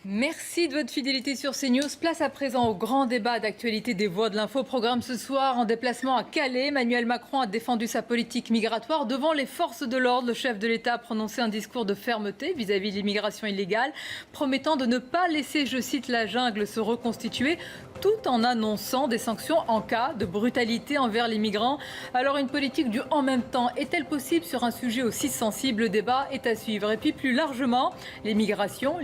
Merci de votre fidélité sur CNews. Place à présent au grand débat d'actualité des Voix de l'Info. Programme ce soir en déplacement à Calais. Emmanuel Macron a défendu sa politique migratoire devant les forces de l'ordre. Le chef de l'État a prononcé un discours de fermeté vis-à-vis de l'immigration illégale, promettant de ne pas laisser, je cite, la jungle se reconstituer, tout en annonçant des sanctions en cas de brutalité envers les migrants. Alors une politique du en même temps est-elle possible sur un sujet aussi sensible? Le débat est à suivre. Et puis plus largement, l'immigration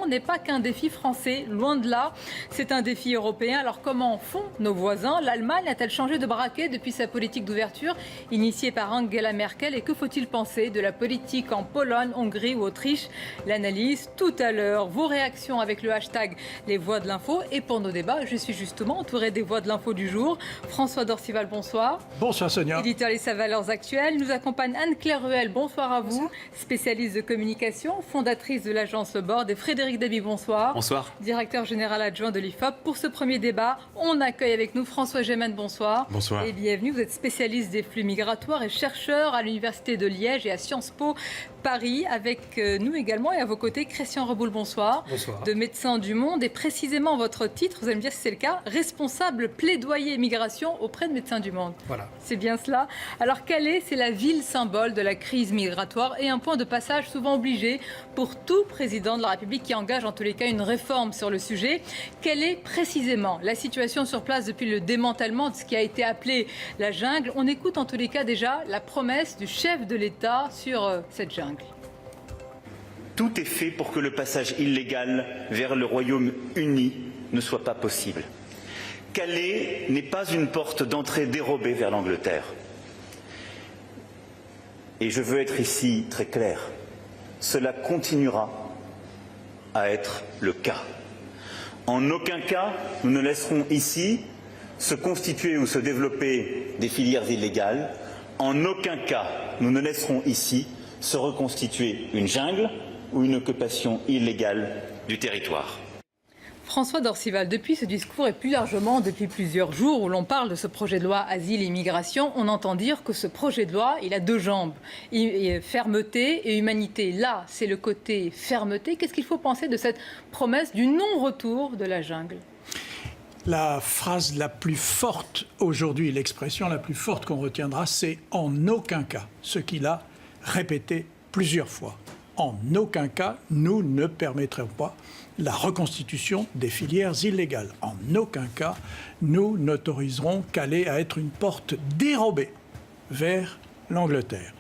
n'est pas qu'un défi français, loin de là. C'est un défi européen. Alors comment font nos voisins? L'Allemagne a-t-elle changé de braquet depuis sa politique d'ouverture initiée par Angela Merkel? Et que faut-il penser de la politique en Pologne, Hongrie ou Autriche? L'analyse tout à l'heure. Vos réactions avec le hashtag Les Voix de l'Info. Et pour nos débats, je suis justement entourée des Voix de l'Info du jour. François Dorcival, bonsoir. Bonsoir Sonia. Éditeur Les Valeurs Actuelles. Nous accompagne Anne-Claire Ruel, bonsoir à vous. Bonsoir. Spécialiste de communication, fondatrice de l'agence Le Board. Et Frédéric Dabi, bonsoir. Bonsoir. Directeur général adjoint de l'IFOP. Pour ce premier débat, on accueille avec nous François Gémen, bonsoir. Bonsoir. Et bienvenue, vous êtes spécialiste des flux migratoires et chercheur à l'Université de Liège et à Sciences Po Paris. Avec nous également et à vos côtés, Christian Reboul, bonsoir. Bonsoir. De Médecins du Monde et précisément votre titre, vous allez me dire si c'est le cas, responsable plaidoyer migration auprès de Médecins du Monde. Voilà. C'est bien cela. Alors Calais, c'est la ville symbole de la crise migratoire et un point de passage souvent obligé pour tout président de la République qui engage en tous les cas une réforme sur le sujet. Quelle est précisément la situation sur place depuis le démantèlement de ce qui a été appelé la jungle? On écoute en tous les cas déjà la promesse du chef de l'État sur cette jungle. Tout est fait pour que le passage illégal vers le Royaume-Uni ne soit pas possible. Calais n'est pas une porte d'entrée dérobée vers l'Angleterre. Et je veux être ici très clair. Cela continuera à être le cas. En aucun cas, nous ne laisserons ici se constituer ou se développer des filières illégales. En aucun cas, nous ne laisserons ici se reconstituer une jungle ou une occupation illégale du territoire. François Dorcival, depuis ce discours et plus largement depuis plusieurs jours où l'on parle de ce projet de loi Asile et Immigration, on entend dire que ce projet de loi, il a deux jambes, fermeté et humanité. Là, c'est le côté fermeté. Qu'est-ce qu'il faut penser de cette promesse du non-retour de la jungle ? La phrase la plus forte aujourd'hui, l'expression la plus forte qu'on retiendra, c'est « en aucun cas », ce qu'il a répété plusieurs fois. En aucun cas, nous ne permettrons pas la reconstitution des filières illégales. En aucun cas, nous n'autoriserons Calais à être une porte dérobée vers l'Angleterre.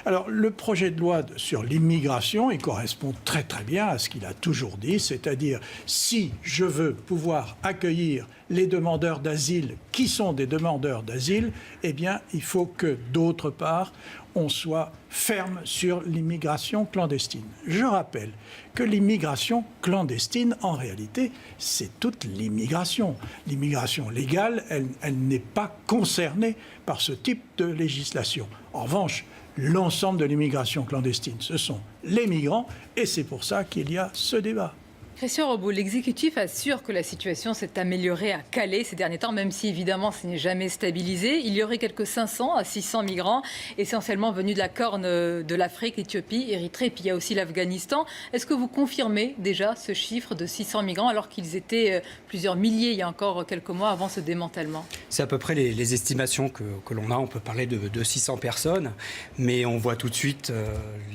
Alors, le projet de loi sur l'immigration, il correspond très très bien à ce qu'il a toujours dit, c'est-à-dire si je veux pouvoir accueillir les demandeurs d'asile qui sont des demandeurs d'asile, eh bien, il faut que d'autre part, on soit ferme sur l'immigration clandestine. Je rappelle que l'immigration clandestine, en réalité, c'est toute l'immigration. L'immigration légale, elle n'est pas concernée par ce type de législation. En revanche, l'ensemble de l'immigration clandestine, ce sont les migrants, et c'est pour ça qu'il y a ce débat. Christian Reboul, l'exécutif assure que la situation s'est améliorée à Calais ces derniers temps, même si évidemment ce n'est jamais stabilisé. Il y aurait quelques 500 à 600 migrants, essentiellement venus de la Corne de l'Afrique, l'Éthiopie, Érythrée, et puis il y a aussi l'Afghanistan. Est-ce que vous confirmez déjà ce chiffre de 600 migrants alors qu'ils étaient plusieurs milliers il y a encore quelques mois avant ce démantèlement? C'est à peu près les estimations que l'on a. On peut parler de 600 personnes, mais on voit tout de suite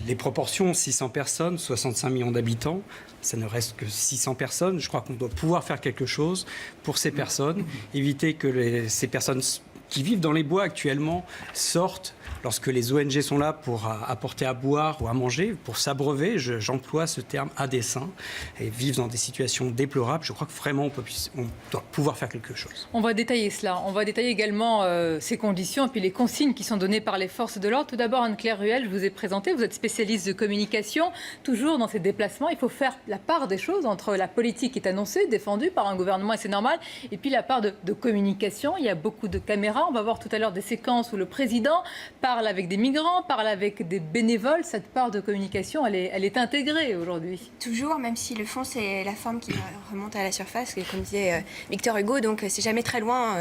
les proportions. 600 personnes, 65 millions d'habitants. Ça ne reste que 600 personnes. Je crois qu'on doit pouvoir faire quelque chose pour ces personnes, éviter que ces personnes qui vivent dans les bois actuellement sortent lorsque les ONG sont là pour apporter à boire ou à manger, pour s'abreuver, j'emploie ce terme à dessein, et vivent dans des situations déplorables. Je crois que vraiment on doit pouvoir faire quelque chose. On va détailler cela. On va détailler également ces conditions et puis les consignes qui sont données par les forces de l'ordre. Tout d'abord, Anne-Claire Ruel, je vous ai présenté, vous êtes spécialiste de communication. Toujours dans ces déplacements, il faut faire la part des choses entre la politique qui est annoncée, défendue par un gouvernement, et c'est normal, et puis la part de communication. Il y a beaucoup de caméras. On va voir tout à l'heure des séquences où le président parle avec des migrants, parle avec des bénévoles. Cette part de communication, elle est intégrée aujourd'hui. Toujours, même si le fond, c'est la forme qui remonte à la surface, et comme disait Victor Hugo, donc c'est jamais très loin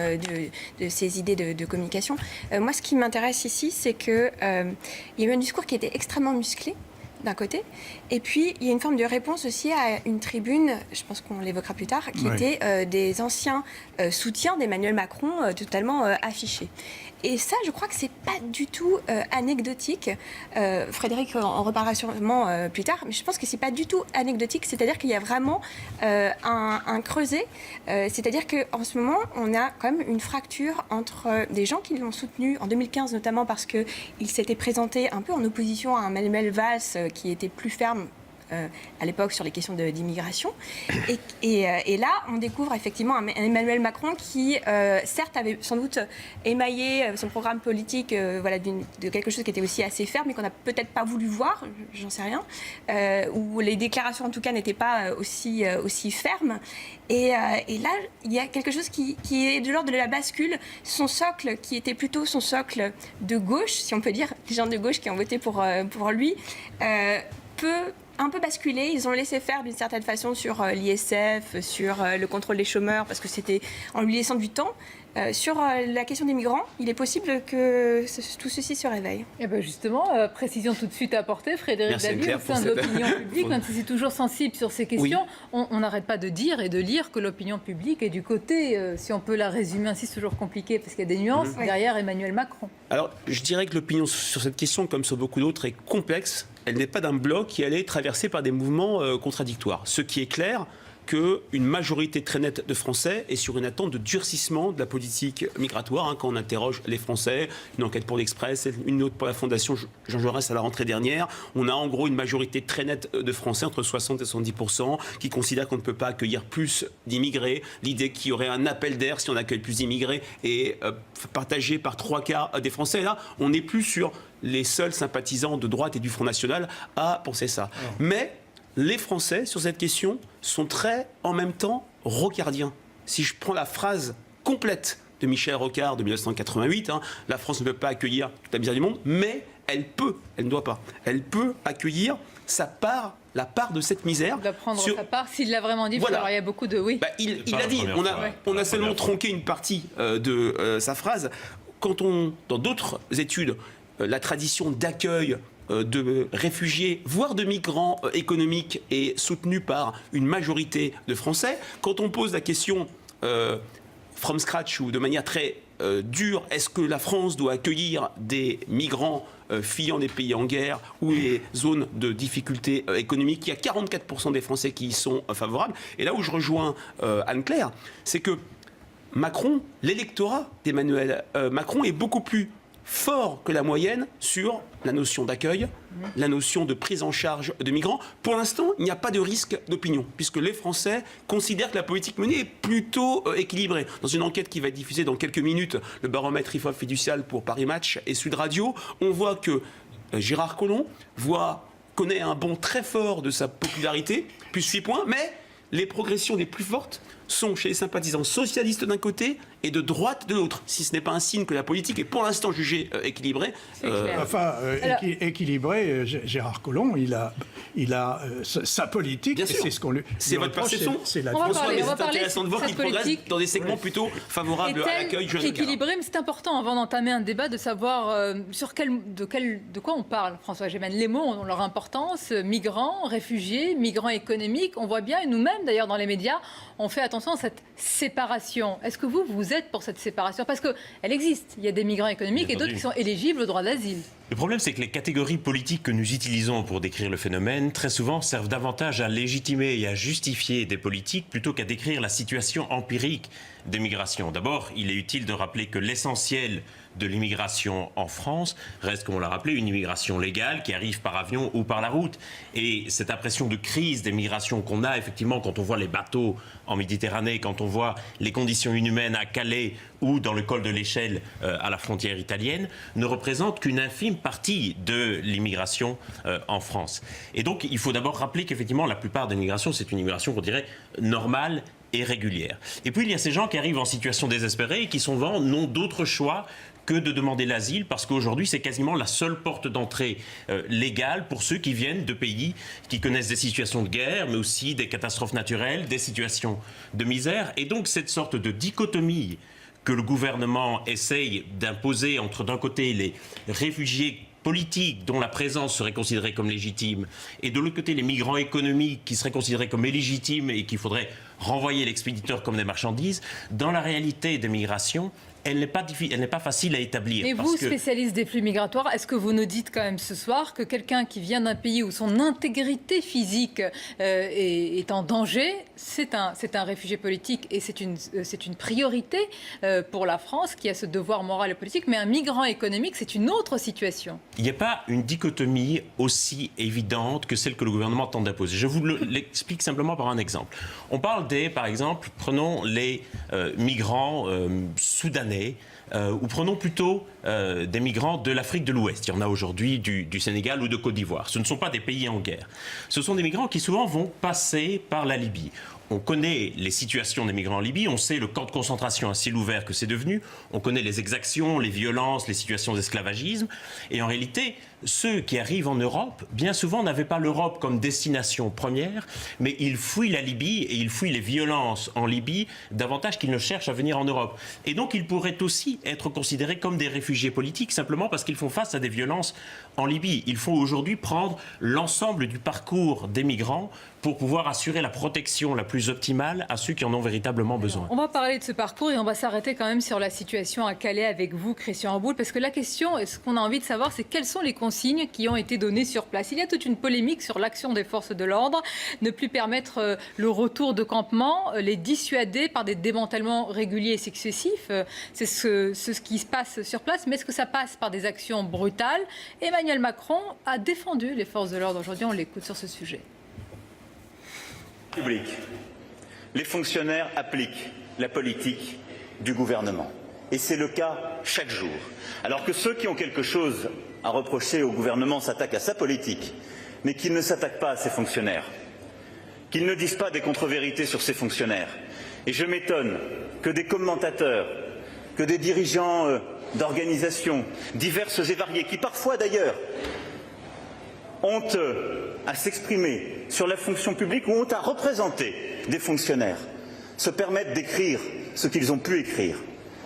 de ces idées de communication. Moi, ce qui m'intéresse ici, c'est qu'il y a eu un discours qui était extrêmement musclé d'un côté. Et puis, il y a une forme de réponse aussi à une tribune, je pense qu'on l'évoquera plus tard, qui était des anciens soutiens d'Emmanuel Macron totalement affichés. Et ça, je crois que c'est pas du tout anecdotique. Frédéric en reparlera sûrement plus tard, mais je pense que c'est pas du tout anecdotique. C'est-à-dire qu'il y a vraiment un creuset. C'est-à-dire qu'en ce moment, on a quand même une fracture entre des gens qui l'ont soutenu en 2015, notamment parce qu'il s'était présenté un peu en opposition à un Manuel Valls qui était plus ferme à l'époque sur les questions d'immigration. Et là, on découvre effectivement un Emmanuel Macron qui, certes, avait sans doute émaillé son programme politique de quelque chose qui était aussi assez ferme, mais qu'on n'a peut-être pas voulu voir, j'en sais rien, où les déclarations, en tout cas, n'étaient pas aussi fermes. Et là, il y a quelque chose qui est de l'ordre de la bascule. Son socle, qui était plutôt son socle de gauche, si on peut dire, les gens de gauche qui ont voté pour lui, peut un peu basculé. Ils ont laissé faire d'une certaine façon sur l'ISF, sur le contrôle des chômeurs, parce que c'était en lui laissant du temps. Sur la question des migrants, il est possible que tout ceci se réveille. Et bien justement, précision tout de suite à apporter, Frédéric Dabi, au sein de l'opinion publique, même si c'est toujours sensible sur ces questions, on n'arrête pas de dire et de lire que l'opinion publique est du côté, si on peut la résumer ainsi, c'est toujours compliqué parce qu'il y a des nuances, derrière Emmanuel Macron. Alors, je dirais que l'opinion sur cette question, comme sur beaucoup d'autres, est complexe. Elle n'est pas d'un bloc qui est traversée par des mouvements contradictoires. Ce qui est clair, qu'une majorité très nette de Français est sur une attente de durcissement de la politique migratoire. Quand on interroge les Français, une enquête pour l'Express, une autre pour la Fondation Jean Jaurès à la rentrée dernière, on a en gros une majorité très nette de Français, entre 60 et 70%, qui considèrent qu'on ne peut pas accueillir plus d'immigrés. L'idée qu'il y aurait un appel d'air si on accueille plus d'immigrés est partagée par 3/4 des Français. Et là, on n'est plus sur les seuls sympathisants de droite et du Front National à penser ça. Mais les Français, sur cette question, sont très, en même temps, rocardiens. Si je prends la phrase complète de Michel Rocard de 1988, la France ne peut pas accueillir toute la misère du monde, mais elle ne doit pas, elle peut accueillir la part de cette misère. Il doit prendre sa part, s'il l'a vraiment dit, voilà. Alors il y a beaucoup de... Oui. Il l'a dit, on a seulement tronqué une partie de sa phrase. Quand dans d'autres études, la tradition d'accueil de réfugiés, voire de migrants économiques est soutenue par une majorité de Français. Quand on pose la question from scratch ou de manière très dure, est-ce que la France doit accueillir des migrants fuyant des pays en guerre ou les zones de difficultés économiques, il y a 44% des Français qui y sont favorables. Et là où je rejoins Anne-Claire, c'est que Macron, l'électorat d'Emmanuel Macron est beaucoup plus fort que la moyenne sur la notion d'accueil, la notion de prise en charge de migrants. Pour l'instant, il n'y a pas de risque d'opinion, puisque les Français considèrent que la politique menée est plutôt équilibrée. Dans une enquête qui va être diffusée dans quelques minutes, le baromètre IFOP fiducial pour Paris Match et Sud Radio, on voit que Gérard Collomb connaît un bond très fort de sa popularité, plus 6 points, mais les progressions les plus fortes sont chez les sympathisants socialistes d'un côté et de droite de l'autre. Si ce n'est pas un signe que la politique est pour l'instant jugée équilibrée. Équilibré, Gérard Collomb, il a sa politique. Bien sûr. C'est ce qu'on lui. C'est votre perception. C'est la. On va parler c'est intéressant de voir qu'il progresse dans des segments plutôt favorables à l'accueil jeune. Équilibré, mais c'est important avant d'entamer un débat de savoir de quoi on parle, François Gémen. Les mots ont leur importance. Migrants, réfugiés, migrants économiques. On voit bien, et nous-mêmes d'ailleurs dans les médias, on fait attention à cette séparation. Est-ce que vous êtes pour cette séparation? Parce qu'elle existe. Il y a des migrants économiques et d'autres qui sont éligibles au droit d'asile. Le problème, c'est que les catégories politiques que nous utilisons pour décrire le phénomène, très souvent, servent davantage à légitimer et à justifier des politiques plutôt qu'à décrire la situation empirique des migrations. D'abord, il est utile de rappeler que l'essentiel de l'immigration en France reste, comme on l'a rappelé, une immigration légale qui arrive par avion ou par la route. Et cette impression de crise des migrations qu'on a effectivement quand on voit les bateaux en Méditerranée, quand on voit les conditions inhumaines à Calais ou dans le col de l'Échelle à la frontière italienne, ne représente qu'une infime partie de l'immigration en France. Et donc, il faut d'abord rappeler qu'effectivement, la plupart des migrations, c'est une immigration qu'on dirait normale et régulière. Et puis, il y a ces gens qui arrivent en situation désespérée et qui souvent n'ont d'autre choix que de demander l'asile, parce qu'aujourd'hui, c'est quasiment la seule porte d'entrée légale pour ceux qui viennent de pays qui connaissent des situations de guerre, mais aussi des catastrophes naturelles, des situations de misère. Et donc, cette sorte de dichotomie que le gouvernement essaye d'imposer entre, d'un côté, les réfugiés politiques dont la présence serait considérée comme légitime, et de l'autre côté les migrants économiques qui seraient considérés comme illégitimes et qu'il faudrait renvoyer l'expéditeur comme des marchandises, dans la réalité des migrations, elle n'est pas facile à établir. Et vous, spécialiste des flux migratoires, est-ce que vous nous dites quand même ce soir que quelqu'un qui vient d'un pays où son intégrité physique est en danger, c'est un réfugié politique et c'est une priorité pour la France qui a ce devoir moral et politique, mais un migrant économique, c'est une autre situation. Il n'y a pas une dichotomie aussi évidente que celle que le gouvernement tente d'imposer. Je vous l'explique simplement par un exemple. On parle par exemple, prenons les migrants soudanais, ou prenons plutôt des migrants de l'Afrique de l'Ouest. Il y en a aujourd'hui du Sénégal ou de Côte d'Ivoire. Ce ne sont pas des pays en guerre. Ce sont des migrants qui souvent vont passer par la Libye. On connaît les situations des migrants en Libye, on sait le camp de concentration à ciel ouvert que c'est devenu, on connaît les exactions, les violences, les situations d'esclavagisme. Et en réalité, ceux qui arrivent en Europe, bien souvent, n'avaient pas l'Europe comme destination première, mais ils fuient la Libye et ils fuient les violences en Libye davantage qu'ils ne cherchent à venir en Europe. Et donc, ils pourraient aussi être considérés comme des réfugiés politiques, simplement parce qu'ils font face à des violences en Libye. Il faut aujourd'hui prendre l'ensemble du parcours des migrants pour pouvoir assurer la protection la plus optimale à ceux qui en ont véritablement besoin. On va parler de ce parcours et on va s'arrêter quand même sur la situation à Calais avec vous, Christian Ramboul, parce que la question, ce qu'on a envie de savoir, c'est quelles sont les consignes qui ont été données sur place. Il y a toute une polémique sur l'action des forces de l'ordre, ne plus permettre le retour de campement, les dissuader par des démantèlements réguliers et successifs. C'est ce qui se passe sur place, mais est-ce que ça passe par des actions brutales? Emmanuel Macron a défendu les forces de l'ordre. Aujourd'hui, on l'écoute sur ce sujet. Les fonctionnaires appliquent la politique du gouvernement. Et c'est le cas chaque jour. Alors que ceux qui ont quelque chose à reprocher au gouvernement s'attaquent à sa politique, mais qu'ils ne s'attaquent pas à ses fonctionnaires, qu'ils ne disent pas des contre-vérités sur ses fonctionnaires. Et je m'étonne que des commentateurs, que des dirigeants d'organisations diverses et variées, qui parfois d'ailleurs ont à s'exprimer sur la fonction publique ou ont à représenter des fonctionnaires, se permettent d'écrire ce qu'ils ont pu écrire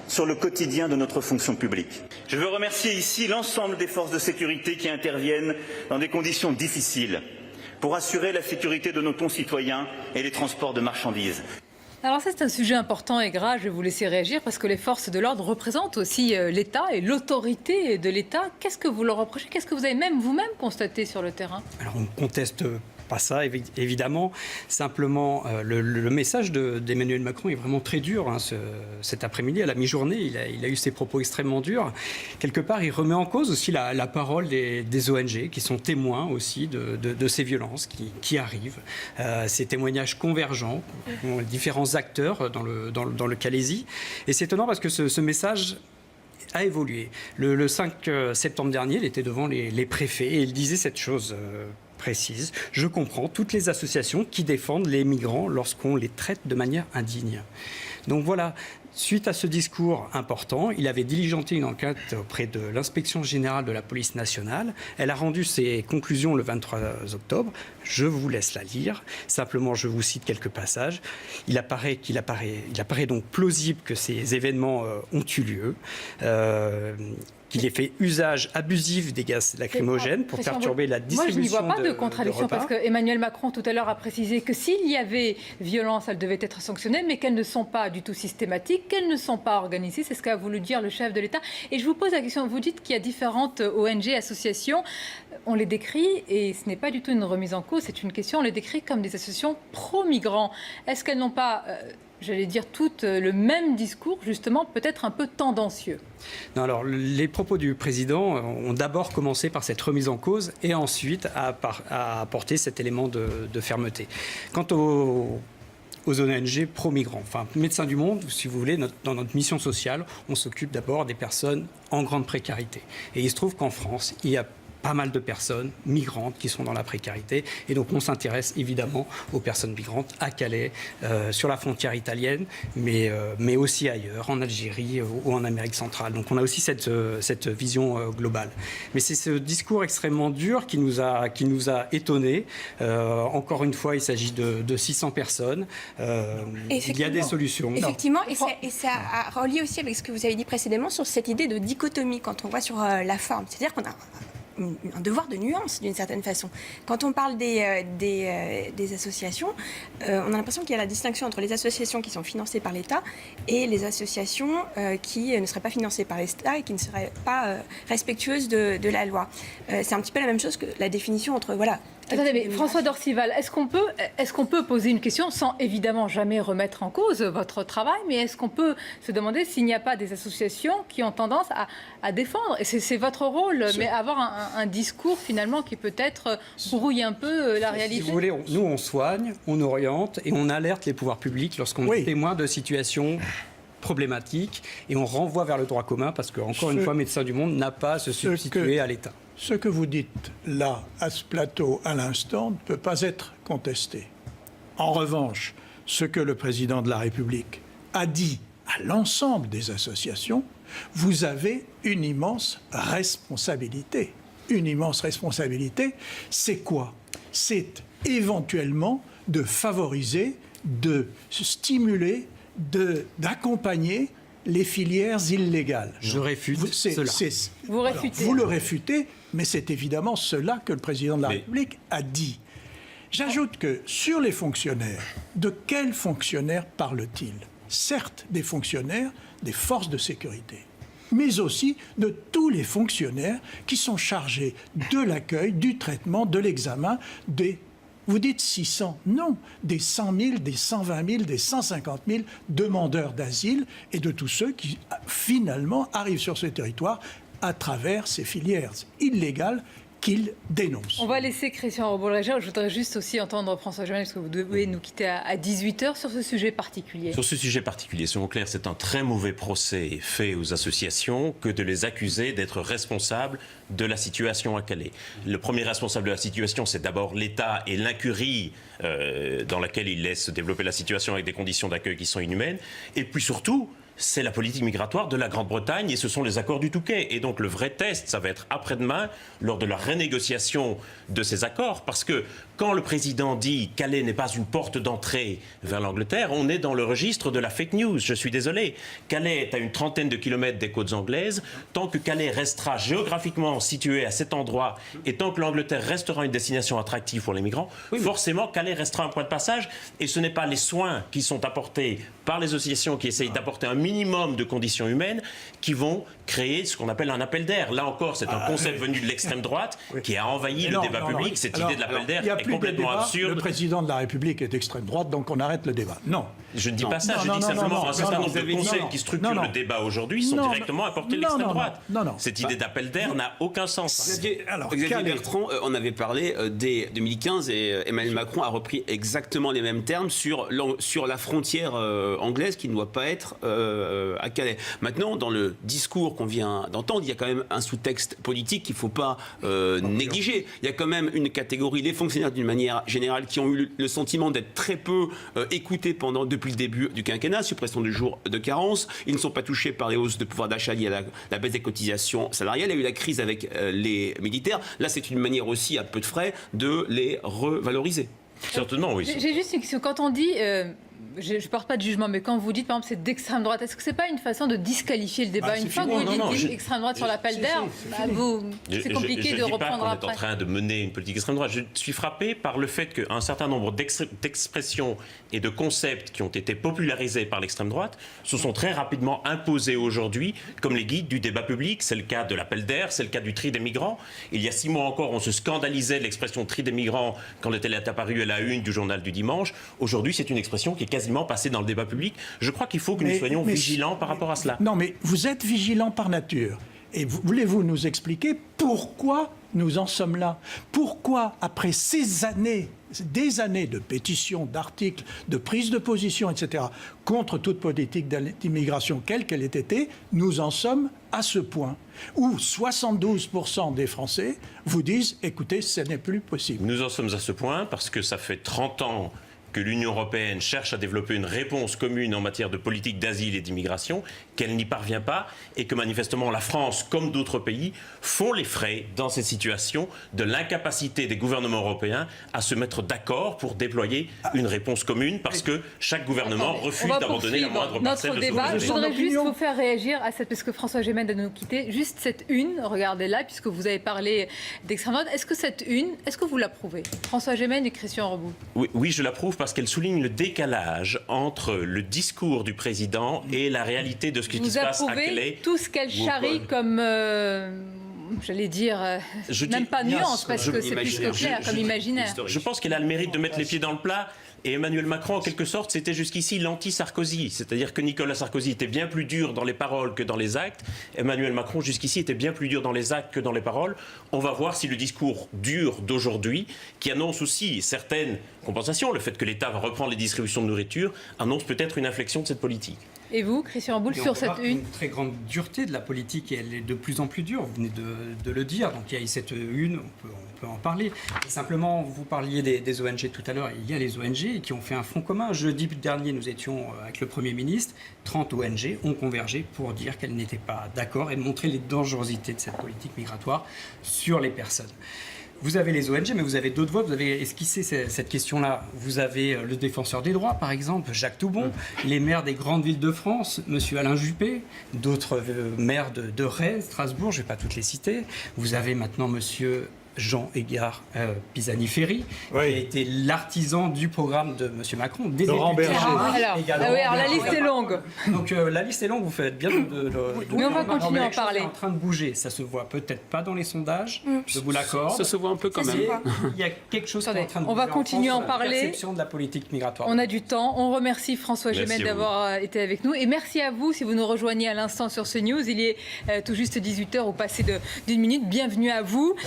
sur le quotidien de notre fonction publique. Je veux remercier ici l'ensemble des forces de sécurité qui interviennent dans des conditions difficiles pour assurer la sécurité de nos concitoyens et les transports de marchandises. Alors ça, c'est un sujet important et grave, je vais vous laisser réagir parce que les forces de l'ordre représentent aussi l'État et l'autorité de l'État. Qu'est-ce que vous leur reprochez? Qu'est-ce que vous avez vous-même constaté sur le terrain? Alors on conteste pas ça, évidemment. Simplement, le message d'Emmanuel Macron est vraiment très dur. Cet après-midi, à la mi-journée, il a eu ses propos extrêmement durs. Quelque part, il remet en cause aussi la parole des ONG, qui sont témoins aussi de ces violences qui arrivent. Ces témoignages convergents, différents acteurs dans le Calaisis. Et c'est étonnant parce que ce message a évolué. Le 5 septembre dernier, il était devant les préfets et il disait cette chose précise. Je comprends toutes les associations qui défendent les migrants lorsqu'on les traite de manière indigne. Donc voilà, suite à ce discours important, il avait diligenté une enquête auprès de l'inspection générale de la police nationale. Elle a rendu ses conclusions le 23 octobre. Je vous laisse la lire. Simplement, je vous cite quelques passages. Il apparaît donc plausible que ces événements ont eu lieu. Qu'il ait fait usage abusif des gaz lacrymogènes pour perturber la distribution. Moi, je n'y vois pas de contradiction parce que Emmanuel Macron tout à l'heure a précisé que s'il y avait violence, elles devaient être sanctionnées, mais qu'elles ne sont pas du tout systématiques, qu'elles ne sont pas organisées. C'est ce qu'a voulu dire le chef de l'État. Et je vous pose la question, vous dites qu'il y a différentes ONG, associations, on les décrit, et ce n'est pas du tout une remise en cause, c'est une question, on les décrit comme des associations pro-migrants. Est-ce qu'elles n'ont pas... j'allais dire, toutes le même discours, justement, peut-être un peu tendancieux? Non, alors, les propos du président ont d'abord commencé par cette remise en cause et ensuite à apporter cet élément de fermeté. Quant aux ONG pro-migrants, enfin, Médecins du Monde, si vous voulez, dans notre mission sociale, on s'occupe d'abord des personnes en grande précarité. Et il se trouve qu'en France, il y a pas mal de personnes migrantes qui sont dans la précarité. Et donc, on s'intéresse évidemment aux personnes migrantes à Calais, sur la frontière italienne, mais aussi ailleurs, en Algérie ou en Amérique centrale. Donc, on a aussi cette vision globale. Mais c'est ce discours extrêmement dur qui nous a étonnés. Encore une fois, il s'agit de 600 personnes. Il y a des solutions. Effectivement, et ça a relié aussi avec ce que vous avez dit précédemment sur cette idée de dichotomie quand on voit sur la forme. C'est-à-dire qu'on a un devoir de nuance d'une certaine façon. Quand on parle des associations, on a l'impression qu'il y a la distinction entre les associations qui sont financées par l'État et les associations qui ne seraient pas financées par l'État et qui ne seraient pas respectueuses de la loi. C'est un petit peu la même chose que la définition entre Attendez, mais François Dorcival, est-ce qu'on peut poser une question sans évidemment jamais remettre en cause votre travail, mais est-ce qu'on peut se demander s'il n'y a pas des associations qui ont tendance à défendre, et c'est votre rôle, mais avoir un discours finalement qui peut-être brouille un peu la réalité? Si vous voulez, nous on soigne, on oriente et on alerte les pouvoirs publics lorsqu'on est témoin de situations problématiques et on renvoie vers le droit commun parce que, encore une fois, Médecins du Monde n'a pas à se substituer à l'État. Ce que vous dites là, à ce plateau, à l'instant, ne peut pas être contesté. En revanche, ce que le président de la République a dit à l'ensemble des associations, vous avez une immense responsabilité. Une immense responsabilité, c'est quoi? C'est éventuellement de favoriser, de stimuler, d'accompagner les filières illégales. Je réfute cela. Vous réfutez. Vous le réfutez, mais c'est évidemment cela que le président de la République a dit. J'ajoute que sur les fonctionnaires, de quels fonctionnaires parle-t-il? Certes, des fonctionnaires des forces de sécurité, mais aussi de tous les fonctionnaires qui sont chargés de l'accueil, du traitement, de l'examen des... Vous dites 600, non, des 100 000, des 120 000, des 150 000 demandeurs d'asile et de tous ceux qui, finalement, arrivent sur ce territoire à travers ces filières illégales qu'il dénonce. On va laisser Christian Robol-Régis. Je voudrais juste aussi entendre François Gemelle, parce que vous devez nous quitter à 18h sur ce sujet particulier. Sur ce sujet particulier, soyons clairs, c'est un très mauvais procès fait aux associations que de les accuser d'être responsables de la situation à Calais. Le premier responsable de la situation, c'est d'abord l'État et l'incurie dans laquelle il laisse développer la situation avec des conditions d'accueil qui sont inhumaines. Et puis surtout, c'est la politique migratoire de la Grande-Bretagne et ce sont les accords du Touquet. Et donc le vrai test, ça va être après-demain, lors de la renégociation de ces accords, parce que quand le président dit Calais n'est pas une porte d'entrée vers l'Angleterre, on est dans le registre de la fake news. Je suis désolé. Calais est à une trentaine de kilomètres des côtes anglaises. Tant que Calais restera géographiquement situé à cet endroit et tant que l'Angleterre restera une destination attractive pour les migrants, forcément Calais restera un point de passage. Et ce n'est pas les soins qui sont apportés par les associations qui essayent d'apporter un minimum de conditions humaines qui vont créer ce qu'on appelle un appel d'air. Là encore, c'est un concept venu de l'extrême droite qui a envahi le débat public. Cette idée de l'appel d'air est complètement absurde. Le président de la République est d'extrême droite, donc on arrête le débat. Non. Je ne dis pas ça, je dis simplement un certain nombre de concepts qui structurent le débat aujourd'hui sont directement apportés de l'extrême droite. Cette idée d'appel d'air n'a aucun sens. Xavier Bertrand, on avait parlé dès 2015 et Emmanuel Macron a repris exactement les mêmes termes sur la frontière anglaise qui ne doit pas être à Calais. Maintenant, dans le discours qu'on vient d'entendre, il y a quand même un sous-texte politique qu'il ne faut pas négliger. Il y a quand même une catégorie, les fonctionnaires d'une manière générale, qui ont eu le sentiment d'être très peu écoutés depuis le début du quinquennat, suppression du jour de carence. Ils ne sont pas touchés par les hausses de pouvoir d'achat liées à la baisse des cotisations salariales. Il y a eu la crise avec les militaires. Là, c'est une manière aussi, à peu de frais, de les revaloriser. Certainement, oui. J'ai juste une question. Quand on dit... je ne porte pas de jugement, mais quand vous dites, par exemple, c'est d'extrême droite, est-ce que ce n'est pas une façon de disqualifier le débat? Une fois que vous dites extrême droite sur l'appel d'air, c'est compliqué de reprendre après. Je ne dis pas qu'on est en train de mener une politique extrême droite. Je suis frappé par le fait qu'un certain nombre d'expressions et de concepts qui ont été popularisés par l'extrême droite se sont très rapidement imposés aujourd'hui comme les guides du débat public. C'est le cas de l'appel d'air, c'est le cas du tri des migrants. Il y a 6 mois encore, on se scandalisait de l'expression tri des migrants quand elle est apparue à la une du journal du dimanche. Aujourd'hui, c'est une expression qui est quasiment passée dans le débat public. Je crois qu'il faut que nous soyons vigilants par rapport à cela. Non, mais vous êtes vigilants par nature. Et voulez-vous nous expliquer pourquoi nous en sommes là? Pourquoi, après des années de pétitions, d'articles, de prises de position, etc., contre toute politique d'immigration, quelle qu'elle ait été, nous en sommes à ce point où 72% des Français vous disent « écoutez, ce n'est plus possible ». Nous en sommes à ce point parce que ça fait 30 ans que l'Union européenne cherche à développer une réponse commune en matière de politique d'asile et d'immigration, qu'elle n'y parvient pas et que manifestement la France, comme d'autres pays, font les frais dans cette situation de l'incapacité des gouvernements européens à se mettre d'accord pour déployer une réponse commune parce que chaque gouvernement refuse d'abandonner la moindre parcelle de débat. souveraineté. Je voudrais juste vous faire réagir à cette, parce que François Gémen doit nous quitter, juste cette une, regardez-la, puisque vous avez parlé d'extrême droite. Est-ce que cette une, est-ce que vous l'approuvez, François Gémen et Christian Reboul? Oui, je l'approuve parce qu'elle souligne le décalage entre le discours du président et la réalité de ce qui se passe à Calais. Vous approuvez tout ce qu'elle charrie comme, j'allais dire, même pas nuance, parce que c'est plus que clair comme imaginaire. Je pense qu'elle a le mérite de mettre les pieds dans le plat. Et Emmanuel Macron, en quelque sorte, c'était jusqu'ici l'anti-Sarkozy. C'est-à-dire que Nicolas Sarkozy était bien plus dur dans les paroles que dans les actes. Emmanuel Macron, jusqu'ici, était bien plus dur dans les actes que dans les paroles. On va voir si le discours dur d'aujourd'hui, qui annonce aussi certaines compensations, le fait que l'État va reprendre les distributions de nourriture, annonce peut-être une inflexion de cette politique. Et vous, Christian Reboul, sur cette une? Très grande dureté de la politique et elle est de plus en plus dure, vous venez de le dire. Donc il y a cette une, on peut en parler. Et simplement, vous parliez des ONG tout à l'heure, il y a les ONG qui ont fait un front commun. Jeudi dernier, nous étions avec le Premier ministre, 30 ONG ont convergé pour dire qu'elles n'étaient pas d'accord et montrer les dangerosités de cette politique migratoire sur les personnes. Vous avez les ONG, mais vous avez d'autres voix. Vous avez esquissé cette question-là. Vous avez le défenseur des droits, par exemple, Jacques Toubon, les maires des grandes villes de France, M. Alain Juppé, d'autres maires de Rennes, Strasbourg, je ne vais pas toutes les citer. Vous avez maintenant M. Jean Égard Pisani-Ferry, qui a été l'artisan du programme de M. Macron. Des Laurent Berger. Alors la liste est longue. Donc la liste est longue, vous faites bien de mais on va continuer à en parler. C'est en train de bouger, ça se voit peut-être pas dans les sondages, je vous l'accorde. Ça se voit un peu quand même. Il y a quelque chose qui est en train de bouger. On va continuer à en la parler. perception de la politique migratoire. On a du temps. On remercie François Gémen d'avoir été avec nous. Et merci à vous si vous nous rejoignez à l'instant sur CNews. Il est tout juste 18h au passé d'une minute. Bienvenue à vous.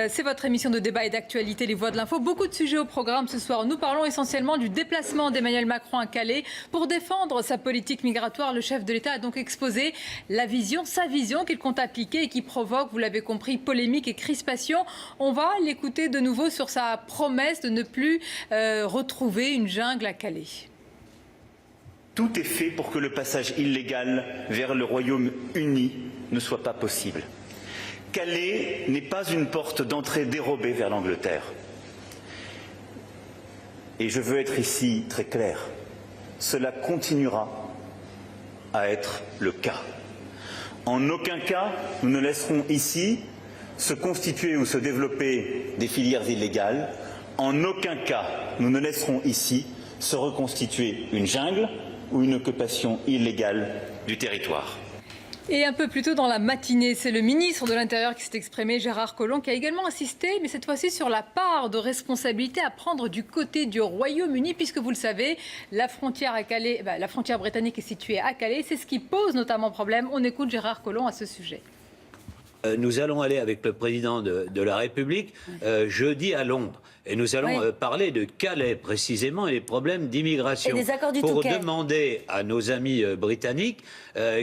C'est votre émission de débat et d'actualité, les voix de l'info. Beaucoup de sujets au programme ce soir. Nous parlons essentiellement du déplacement d'Emmanuel Macron à Calais. Pour défendre sa politique migratoire, le chef de l'État a donc exposé sa vision qu'il compte appliquer et qui provoque, vous l'avez compris, polémique et crispation. On va l'écouter de nouveau sur sa promesse de ne plus retrouver une jungle à Calais. Tout est fait pour que le passage illégal vers le Royaume-Uni ne soit pas possible. Calais n'est pas une porte d'entrée dérobée vers l'Angleterre. Et je veux être ici très clair. Cela continuera à être le cas. En aucun cas, nous ne laisserons ici se constituer ou se développer des filières illégales. En aucun cas, nous ne laisserons ici se reconstituer une jungle ou une occupation illégale du territoire. Et un peu plus tôt dans la matinée, c'est le ministre de l'Intérieur qui s'est exprimé, Gérard Collomb, qui a également insisté, mais cette fois-ci sur la part de responsabilité à prendre du côté du Royaume-Uni, puisque vous le savez, la frontière à Calais, la frontière britannique est située à Calais. C'est ce qui pose notamment problème. On écoute Gérard Collomb à ce sujet. Nous allons aller avec le président de la République jeudi à Londres. Et nous allons parler de Calais précisément et des problèmes d'immigration. Pour demander à nos amis britanniques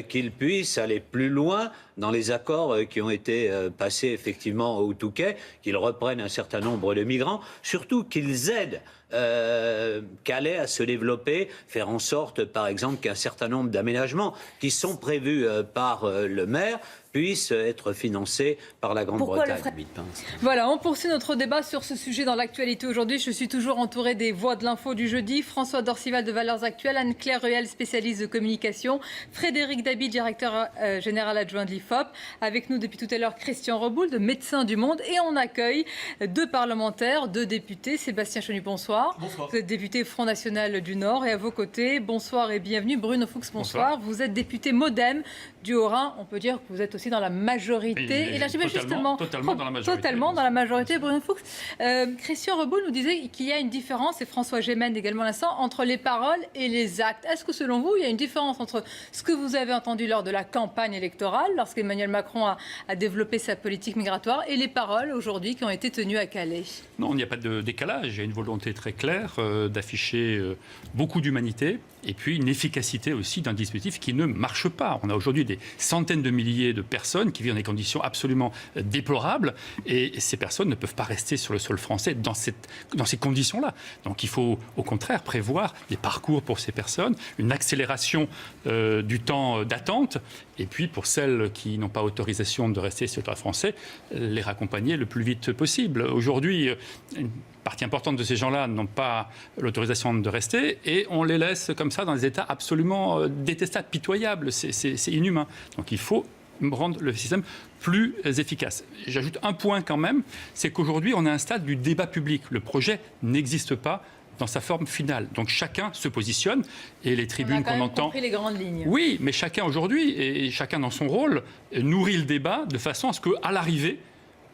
qu'ils puissent aller plus loin dans les accords qui ont été passés effectivement au Touquet, qu'ils reprennent un certain nombre de migrants, surtout qu'ils aident Calais à se développer, faire en sorte par exemple qu'un certain nombre d'aménagements qui sont prévus par le maire puissent être financés par la Grande-Bretagne. Voilà, on poursuit notre débat sur ce sujet dans l'actualité aujourd'hui. Je suis toujours entourée des voix de l'info du jeudi. François Dorcival de Valeurs Actuelles, Anne-Claire Ruel, spécialiste de communication, Frédéric Dabi, directeur général adjoint de l'IFOP. Avec nous depuis tout à l'heure, Christian Reboul, de Médecins du Monde. Et on accueille deux parlementaires, deux députés. Sébastien Chenu, bonsoir. Bonsoir. Vous êtes député Front National du Nord. Et à vos côtés, bonsoir et bienvenue. Bruno Fuchs, bonsoir. Vous êtes député MoDem du Haut-Rhin. On peut dire que vous êtes aussi dans la majorité. Et là, totalement dans la majorité. Totalement dans la majorité, Bruno Fuchs. Christian Reboul nous disait qu'il y a une différence, et François Gémen également à l'instant, entre les paroles et les actes. Est-ce que selon vous, il y a une différence entre ce que vous avez entendu lors de la campagne électorale, lorsque parce qu'Emmanuel Macron a développé sa politique migratoire et les paroles aujourd'hui qui ont été tenues à Calais. Non, il n'y a pas de décalage. Il y a une volonté très claire d'afficher beaucoup d'humanité et puis une efficacité aussi d'un dispositif qui ne marche pas. On a aujourd'hui des centaines de milliers de personnes qui vivent dans des conditions absolument déplorables et ces personnes ne peuvent pas rester sur le sol français dans ces conditions-là. Donc il faut au contraire prévoir des parcours pour ces personnes, une accélération du temps d'attente et puis pour celles qui n'ont pas autorisation de rester sur le territoire français, les raccompagner le plus vite possible. Aujourd'hui, une partie importante de ces gens-là n'ont pas l'autorisation de rester et on les laisse comme ça dans des états absolument détestables, pitoyables. C'est inhumain. Donc il faut rendre le système plus efficace. J'ajoute un point quand même, c'est qu'aujourd'hui on est à un stade du débat public. Le projet n'existe pas dans sa forme finale. Donc chacun se positionne et les tribunes qu'on entend... On a quand même compris les grandes lignes. Oui, mais chacun aujourd'hui, et chacun dans son rôle, nourrit le débat de façon à ce qu'à l'arrivée,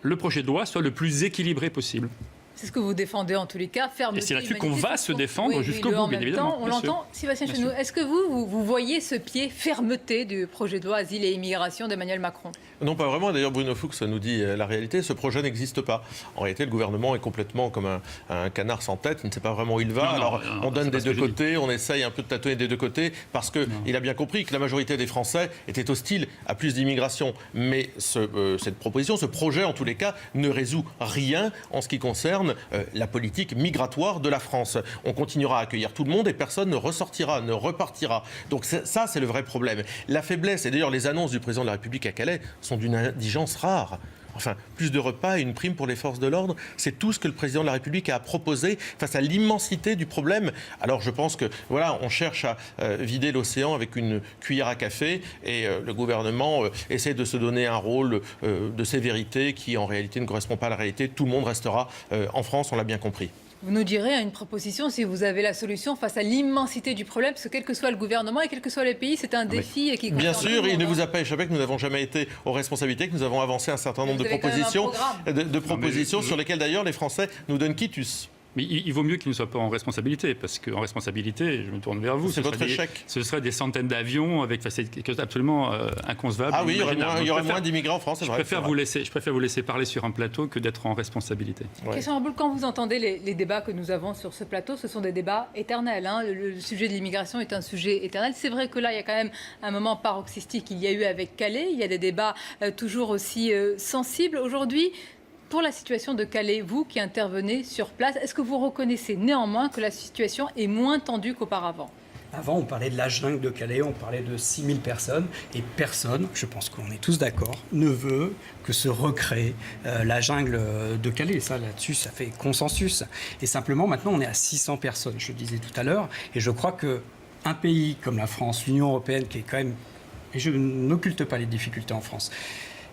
le projet de loi soit le plus équilibré possible. C'est ce que vous défendez en tous les cas, fermeté. Et c'est là-dessus qu'on va se défendre jusqu'au bout, bien évidemment. On l'entend, Sébastien Chenu. Est-ce que vous voyez ce pied fermeté du projet de loi Asile et Immigration d'Emmanuel Macron ? Non, pas vraiment. D'ailleurs, Bruno Fuchs nous dit la réalité. Ce projet n'existe pas. En réalité, le gouvernement est complètement comme un canard sans tête. Il ne sait pas vraiment où il va. On donne des deux côtés. On essaye un peu de tâtonner des deux côtés parce qu'il a bien compris que la majorité des Français étaient hostiles à plus d'immigration. Mais cette proposition, ce projet, en tous les cas, ne résout rien en ce qui concerne la politique migratoire de la France. On continuera à accueillir tout le monde et personne ne ressortira, ne repartira. Donc ça, c'est le vrai problème. La faiblesse, et d'ailleurs les annonces du président de la République à Calais sont d'une indigence rare. Enfin, plus de repas et une prime pour les forces de l'ordre, c'est tout ce que le président de la République a proposé face à l'immensité du problème. Alors je pense que voilà, on cherche à vider l'océan avec une cuillère à café et le gouvernement essaie de se donner un rôle de sévérité qui en réalité ne correspond pas à la réalité. Tout le monde restera en France, on l'a bien compris. Vous nous direz une proposition si vous avez la solution face à l'immensité du problème, parce que quel que soit le gouvernement et quel que soit les pays, c'est un défi qui... Bien sûr, il ne vous a pas échappé que nous n'avons jamais été aux responsabilités, que nous avons avancé un certain nombre de propositions sur lesquelles d'ailleurs les Français nous donnent quitus. Mais il vaut mieux qu'il ne soit pas en responsabilité, parce qu'en responsabilité, je me tourne vers vous, c'est votre échec. Ce serait des centaines d'avions avec c'est quelque chose d'absolument inconcevable. Ah oui, il y aurait moins d'immigrants en France, c'est vrai. Je préfère vous laisser parler sur un plateau que d'être en responsabilité. Ouais. Christian Ramboul, quand vous entendez les débats que nous avons sur ce plateau, ce sont des débats éternels. Hein. Le sujet de l'immigration est un sujet éternel. C'est vrai que là, il y a quand même un moment paroxystique. Il y a eu avec Calais, il y a des débats toujours aussi sensibles. Aujourd'hui, pour la situation de Calais, vous qui intervenez sur place, est-ce que vous reconnaissez néanmoins que la situation est moins tendue qu'auparavant ? Avant, on parlait de la jungle de Calais, on parlait de 6000 personnes, et personne, je pense qu'on est tous d'accord, ne veut que se recrée la jungle de Calais. Ça, là-dessus, ça fait consensus. Et simplement, maintenant, on est à 600 personnes, je le disais tout à l'heure, et je crois qu'un pays comme la France, l'Union européenne, qui est quand même, et je n'occulte pas les difficultés en France,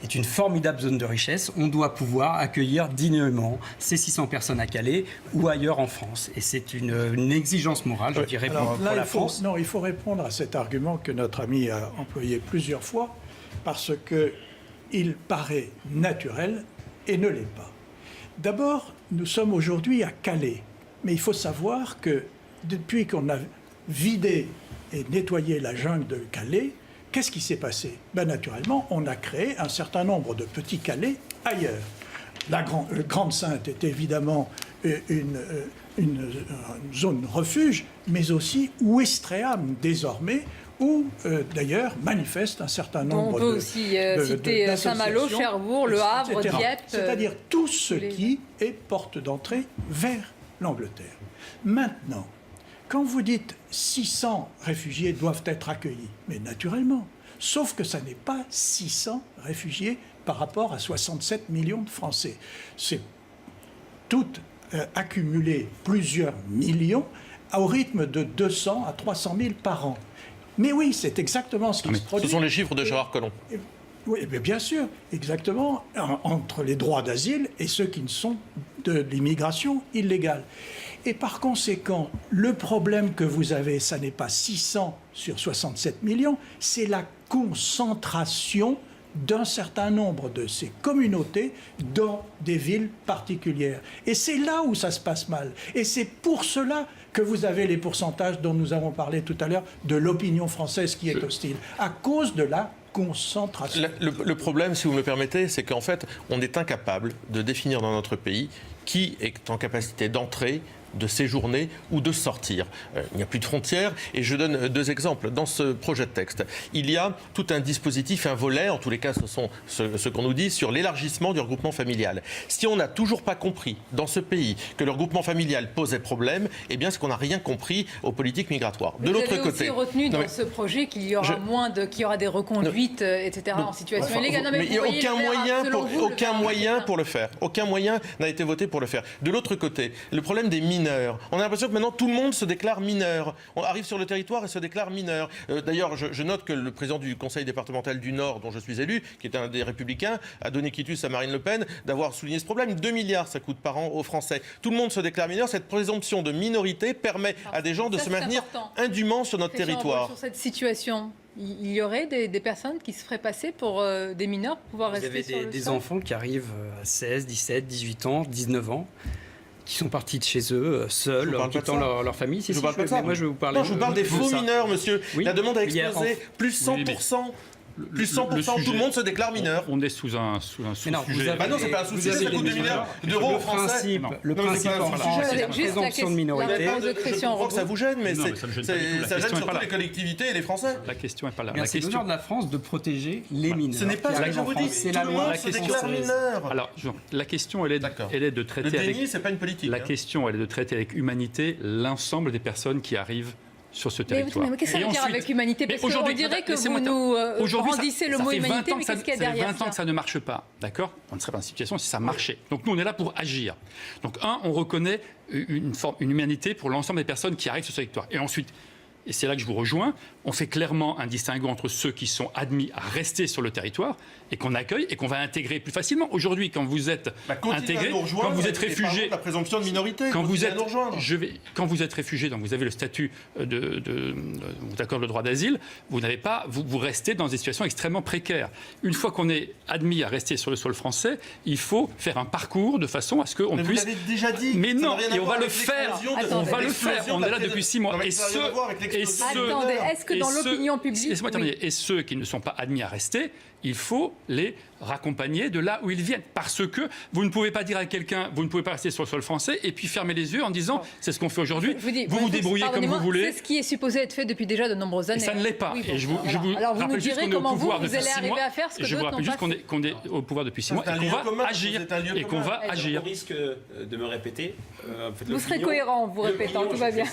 est une formidable zone de richesse. On doit pouvoir accueillir dignement ces 600 personnes à Calais ou ailleurs en France. Et c'est une exigence morale, je dirais, pour la France. Non, il faut répondre à cet argument que notre ami a employé plusieurs fois, parce qu'il paraît naturel et ne l'est pas. D'abord, nous sommes aujourd'hui à Calais. Mais il faut savoir que depuis qu'on a vidé et nettoyé la jungle de Calais, qu'est-ce qui s'est passé ? Naturellement, on a créé un certain nombre de petits Calais ailleurs. La Grande Sainte est évidemment une zone refuge, mais aussi Ouistreham désormais, où d'ailleurs manifeste un certain nombre de... On peut aussi citer Saint-Malo, Cherbourg, Le Havre, Dieppe... C'est-à-dire tout ce qui est porte d'entrée vers l'Angleterre. Maintenant, quand vous dites 600 réfugiés doivent être accueillis, mais naturellement, sauf que ça n'est pas 600 réfugiés par rapport à 67 millions de Français. C'est tout accumulé plusieurs millions au rythme de 200 à 300 000 par an. Mais oui, c'est exactement ce qui se produit. Ce sont les chiffres de Gérard Collomb. Oui, mais bien sûr, exactement, entre les droits d'asile et ceux qui ne sont de l'immigration illégale. Et par conséquent, le problème que vous avez, ça n'est pas 600 sur 67 millions, c'est la concentration d'un certain nombre de ces communautés dans des villes particulières. Et c'est là où ça se passe mal. Et c'est pour cela que vous avez les pourcentages dont nous avons parlé tout à l'heure de l'opinion française qui est hostile, à cause de la concentration. Le problème, si vous me permettez, c'est qu'en fait, on est incapable de définir dans notre pays qui est en capacité d'entrer, de séjourner ou de sortir. Il n'y a plus de frontières et je donne 2 exemples. Dans ce projet de texte, il y a tout un dispositif, un volet, en tous les cas ce sont ce qu'on nous dit, sur l'élargissement du regroupement familial. Si on n'a toujours pas compris dans ce pays que le regroupement familial posait problème, eh bien c'est qu'on n'a rien compris aux politiques migratoires. De l'autre côté... Vous avez aussi retenu dans ce projet qu'il y aura qu'il y aura des reconduites, etc. en situation illégale. Mais il n'y a aucun moyen pour le faire. Aucun moyen n'a été voté pour le faire. De l'autre côté, le problème des mineurs. On a l'impression que maintenant tout le monde se déclare mineur. On arrive sur le territoire et se déclare mineur. D'ailleurs, je note que le président du conseil départemental du Nord, dont je suis élu, qui est un des Républicains, a donné quitus à Marine Le Pen d'avoir souligné ce problème. 2 milliards, ça coûte par an aux Français. Tout le monde se déclare mineur. Cette présomption de minorité permet à des gens de se maintenir indûment sur notre territoire. Sur cette situation, il y aurait des personnes qui se feraient passer pour des mineurs pour pouvoir rester sur le sol. Des enfants qui arrivent à 16, 17, 18 ans, 19 ans, qui sont partis de chez eux, seuls, en quittant leur famille. Je parle pas de ça. Moi, je vais vous parler. Non, je vous parle des faux mineurs, monsieur. Oui, la demande a explosé, plus 100%. Plus 100%, tout le monde se déclare mineur. On est sous un sujet. Non, c'est pas un souci, ça coûte 2 milliards d'euros aux Français. Le principe en France, c'est la présomption de minorité. Je comprends que ça vous gêne, mais ça gêne surtout les collectivités et les Français. La question n'est pas là. C'est l'honneur de la France de protéger les mineurs. Ce n'est pas ce que je vous dis, c'est la loi se déclare mineur. Alors, la question, elle est de traiter avec... Le déni, c'est pas une politique. La question, elle est de traiter avec humanité l'ensemble des personnes qui arrivent sur ce territoire. Mais qu'est-ce que ça veut dire avec humanité? Parce qu'on dirait que vous nous brandissez le mot humanité, mais qu'est-ce qu'il y a derrière ça? Ça fait 20 ans que ça ne marche pas, d'accord? On ne serait pas dans une situation si ça marchait. Donc nous, on est là pour agir. Donc on reconnaît une humanité pour l'ensemble des personnes qui arrivent sur ce territoire. Et ensuite, et c'est là que je vous rejoins, on fait clairement un distinguo entre ceux qui sont admis à rester sur le territoire et qu'on accueille et qu'on va intégrer plus facilement. Aujourd'hui, quand vous êtes intégré, quand vous êtes réfugié, la présomption de minorité, quand vous êtes réfugié, donc vous avez le statut vous accorde le droit d'asile, vous n'avez pas, vous restez dans des situations extrêmement précaires. Une fois qu'on est admis à rester sur le sol français, il faut faire un parcours de façon à ce qu'on puisse. Vous l'avez déjà dit. Mais non, et on va le faire. On va le faire. On est là depuis 6 mois. Attendez, est-ce que dans l'opinion publique... Laissez-moi terminer. Et ceux qui ne sont pas admis à rester, il faut les raccompagner de là où ils viennent. Parce que vous ne pouvez pas dire à quelqu'un, vous ne pouvez pas rester sur le sol français et puis fermer les yeux en disant, c'est ce qu'on fait aujourd'hui, vous vous débrouillez comme vous voulez. C'est ce qui est supposé être fait depuis déjà de nombreuses années. Et ça ne l'est pas. Oui, et je vous alors vous nous direz comment vous allez arriver à faire ce que d'autres je vous rappelle juste qu'on est au pouvoir depuis 6 mois et qu'on va agir. Et qu'on va agir. Au risque de me répéter, vous serez cohérent en vous répétant, tout va bien.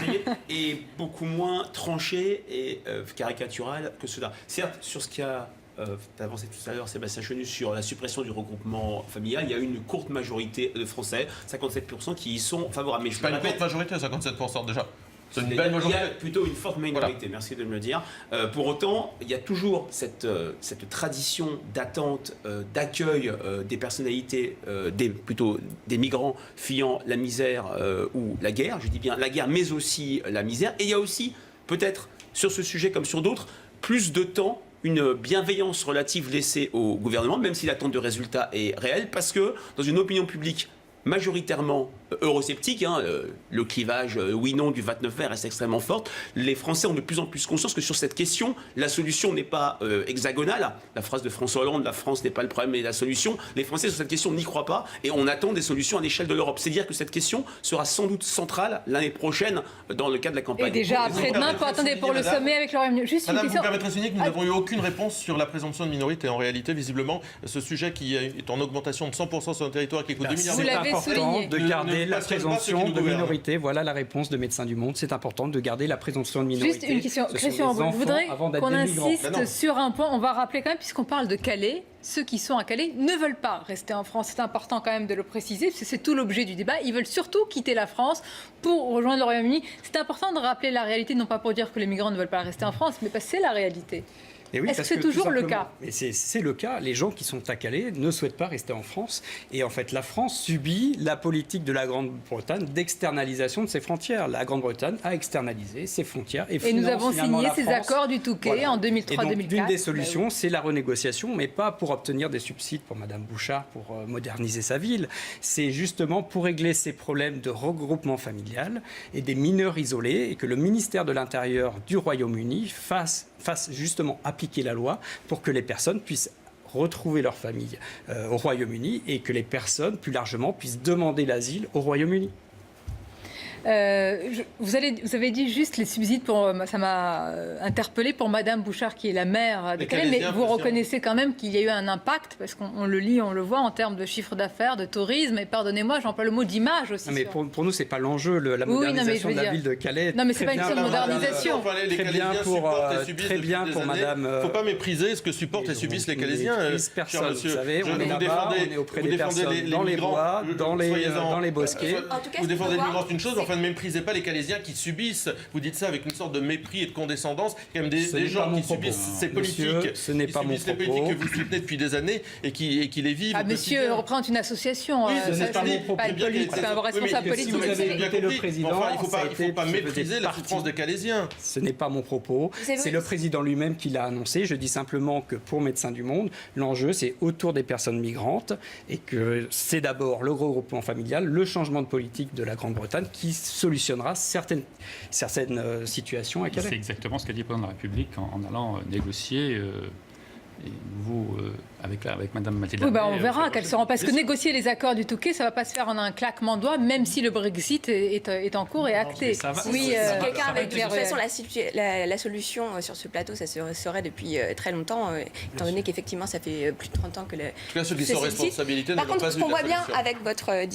Et beaucoup moins tranché et caricatural que cela. Certes, sur ce qui a avancé tout à l'heure, Sébastien Chenu, sur la suppression du regroupement familial, il y a une courte majorité de Français, 57%, qui y sont favorables. Mais pas une courte majorité, 57% déjà. C'est une belle majorité. Il y a plutôt une forte minorité, voilà. Merci de me le dire. Pour autant, il y a toujours cette tradition d'attente, d'accueil des personnalités, plutôt des migrants fuyant la misère ou la guerre, je dis bien la guerre, mais aussi la misère. Et il y a aussi, peut-être, sur ce sujet comme sur d'autres, plus de temps, une bienveillance relative laissée au gouvernement, même si l'attente de résultats est réelle, parce que dans une opinion publique majoritairement eurosceptique, le clivage oui-non du 29 vert reste extrêmement fort. Les Français ont de plus en plus conscience que sur cette question, la solution n'est pas hexagonale. La phrase de François Hollande, la France n'est pas le problème mais la solution. Les Français sur cette question n'y croient pas et on attend des solutions à l'échelle de l'Europe. C'est dire que cette question sera sans doute centrale l'année prochaine dans le cadre de la campagne. Et déjà après-demain, attendez pour le sommet avec le Royaume-Uni. Juste une question. Vous permettrez de souligner que nous n'avons eu aucune réponse sur la présomption de minorité. En réalité, visiblement, ce sujet qui est en augmentation de 100% sur le territoire, qui coûte 2 milliards d'euros. De garder la présomption de minorité. Voilà la réponse de Médecins du Monde. C'est important de garder la présomption de minorité. Juste une question. Christian, je voudrais qu'on insiste sur un point. On va rappeler quand même, puisqu'on parle de Calais, ceux qui sont à Calais ne veulent pas rester en France. C'est important quand même de le préciser, parce que c'est tout l'objet du débat. Ils veulent surtout quitter la France pour rejoindre le Royaume-Uni. C'est important de rappeler la réalité, non pas pour dire que les migrants ne veulent pas rester en France, mais parce que c'est la réalité. Oui, est-ce que c'est toujours le cas? C'est le cas. Les gens qui sont à Calais ne souhaitent pas rester en France. Et en fait, la France subit la politique de la Grande-Bretagne d'externalisation de ses frontières. La Grande-Bretagne a externalisé ses frontières. Et nous avons signé ces accords du Touquet en 2003-2004. L'une des solutions, c'est la renégociation, mais pas pour obtenir des subsides pour Mme Bouchard, pour moderniser sa ville. C'est justement pour régler ces problèmes de regroupement familial et des mineurs isolés, et que le ministère de l'Intérieur du Royaume-Uni fasse justement appliquer appliquer la loi pour que les personnes puissent retrouver leur famille au Royaume-Uni et que les personnes, plus largement, puissent demander l'asile au Royaume-Uni. Vous avez dit juste les subsides, ça m'a interpellé pour Madame Bouchard qui est la maire de Calais, mais vous reconnaissez quand même qu'il y a eu un impact, parce qu'on le lit, on le voit en termes de chiffre d'affaires, de tourisme, et pardonnez-moi, j'emploie le mot d'image aussi. Non, mais pour nous, c'est pas l'enjeu, la modernisation de la ville de Calais. Non, mais c'est pas une seule modernisation. Très bien pour Madame. Il ne faut pas mépriser ce que supportent et subissent les Calaisiens. Personne, vous savez, on est là-bas, on est auprès des personnes dans les bois, dans les bosquets. Vous défendez les migrants, c'est une chose, ne méprisez pas les Calaisiens qui subissent. Vous dites ça avec une sorte de mépris et de condescendance. Il y a même des gens qui subissent ces politiques. Ce n'est pas mon propos. Les politiques que vous soutenez depuis des années et qui les vivent. Ah, monsieur représente une association. Oui, ce n'est pas mon propos. C'est un responsable politique. Si vous avez écouté le président, il ne faut pas mépriser la souffrance des Calaisiens. Ce n'est pas mon propos. C'est le président lui-même qui l'a annoncé. Je dis simplement que pour Médecins du Monde, l'enjeu, c'est autour des personnes migrantes et que c'est d'abord le regroupement familial, le changement de politique de la Grande-Bretagne qui solutionnera certaines situations à Calais. C'est exactement ce qu'a dit le président de la République en allant négocier avec Mme Mathilde. Oui, on verra quelles seront. Parce que négocier les accords du Touquet, ça ne va pas se faire en un claquement de doigts, même si le Brexit est en cours et acté. Oui, quelqu'un avec de toute façon la solution sur ce plateau, ça serait depuis très longtemps, étant donné qu'effectivement, ça fait plus de 30 ans que le. En tout cas, ceux qui sont responsabilités. Par contre, ce qu'on voit bien avec votre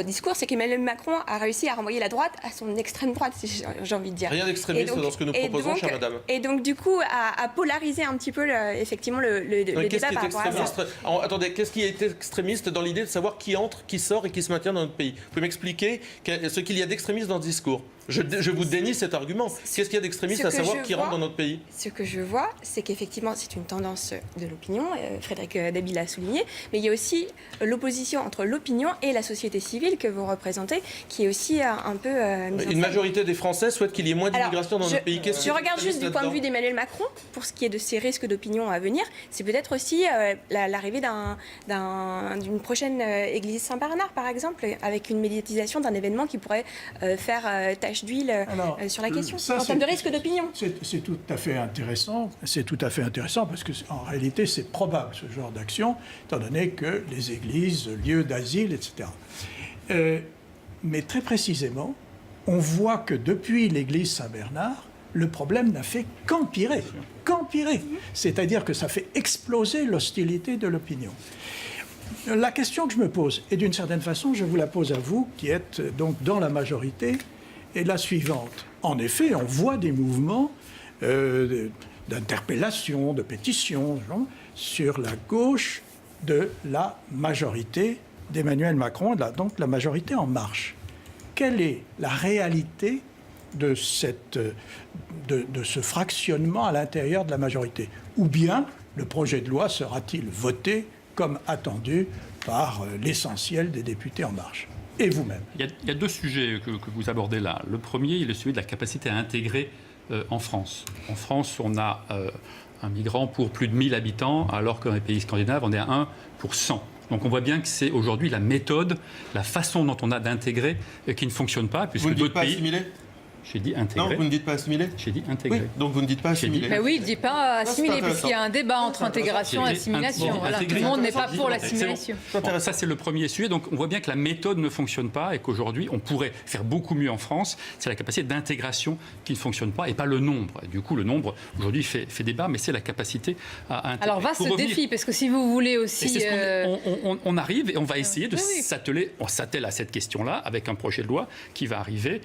discours, c'est qu'Emmanuel Macron a réussi à renvoyer la droite à son extrême droite, si j'ai envie de dire. Rien d'extrémiste dans ce que nous proposons, chère madame. Et donc, du coup, à polariser un petit peu effectivement le débat par rapport à ça. Attendez, qu'est-ce qui est extrémiste dans l'idée de savoir qui entre, qui sort et qui se maintient dans notre pays? Vous pouvez m'expliquer ce qu'il y a d'extrémiste dans ce discours? Je vous dénie cet argument. Qu'est-ce qu'il y a d'extrémiste à savoir qui rentre dans notre pays? Ce que je vois, c'est qu'effectivement, c'est une tendance de l'opinion, Frédéric Dabi l'a souligné, mais il y a aussi l'opposition entre l'opinion et la société civile que vous représentez, qui est aussi un peu... Une majorité des Français souhaite qu'il y ait moins d'immigration dans notre pays. Je regarde juste du point de vue d'Emmanuel Macron, pour ce qui est de ces risques d'opinion à venir, c'est peut-être aussi l'arrivée d'une prochaine église Saint-Bernard, par exemple, avec une médiatisation d'un événement qui pourrait faire tache d'huile sur la question, en termes de risque d'opinion. C'est tout à fait intéressant. C'est tout à fait intéressant parce que, en réalité, c'est probable ce genre d'action, étant donné que les églises, lieux d'asile, etc. Mais très précisément, on voit que depuis l'église Saint-Bernard, le problème n'a fait qu'empirer. C'est-à-dire que ça fait exploser l'hostilité de l'opinion. La question que je me pose, et d'une certaine façon, je vous la pose à vous, qui êtes donc dans la majorité, est la suivante. En effet, on voit des mouvements d'interpellation, de pétition, sur la gauche de la majorité d'Emmanuel Macron, donc la majorité En Marche. Quelle est la réalité de ce fractionnement à l'intérieur de la majorité? Ou bien le projet de loi sera-t-il voté comme attendu par l'essentiel des députés En Marche? Et vous-même. Il y a deux sujets que vous abordez là. Le premier, il est celui de la capacité à intégrer en France. En France, on a un migrant pour plus de 1000 habitants, alors que dans les pays scandinaves, on est à 1 pour 100. Donc on voit bien que c'est aujourd'hui la méthode, la façon dont on a d'intégrer qui ne fonctionne pas. Puisque vous ne dites pas assimiler? J'ai dit intégrer. Non, vous ne dites pas assimiler? J'ai dit intégrer. Oui, donc vous ne dites pas assimiler. Mais oui, il ne dit pas assimiler, puisqu'il y a un débat entre intégration et assimilation. Voilà. Tout le monde n'est pas pour l'assimilation. Bon, ça, c'est le premier sujet. Donc on voit bien que la méthode ne fonctionne pas et qu'aujourd'hui, on pourrait faire beaucoup mieux en France. C'est la capacité d'intégration qui ne fonctionne pas et pas le nombre. Et du coup, le nombre, aujourd'hui, fait débat, mais c'est la capacité à intégrer. Alors, vaste défi, parce que si vous voulez aussi... On arrive et on va essayer de s'atteler à cette question-là avec un projet de loi qui va arriver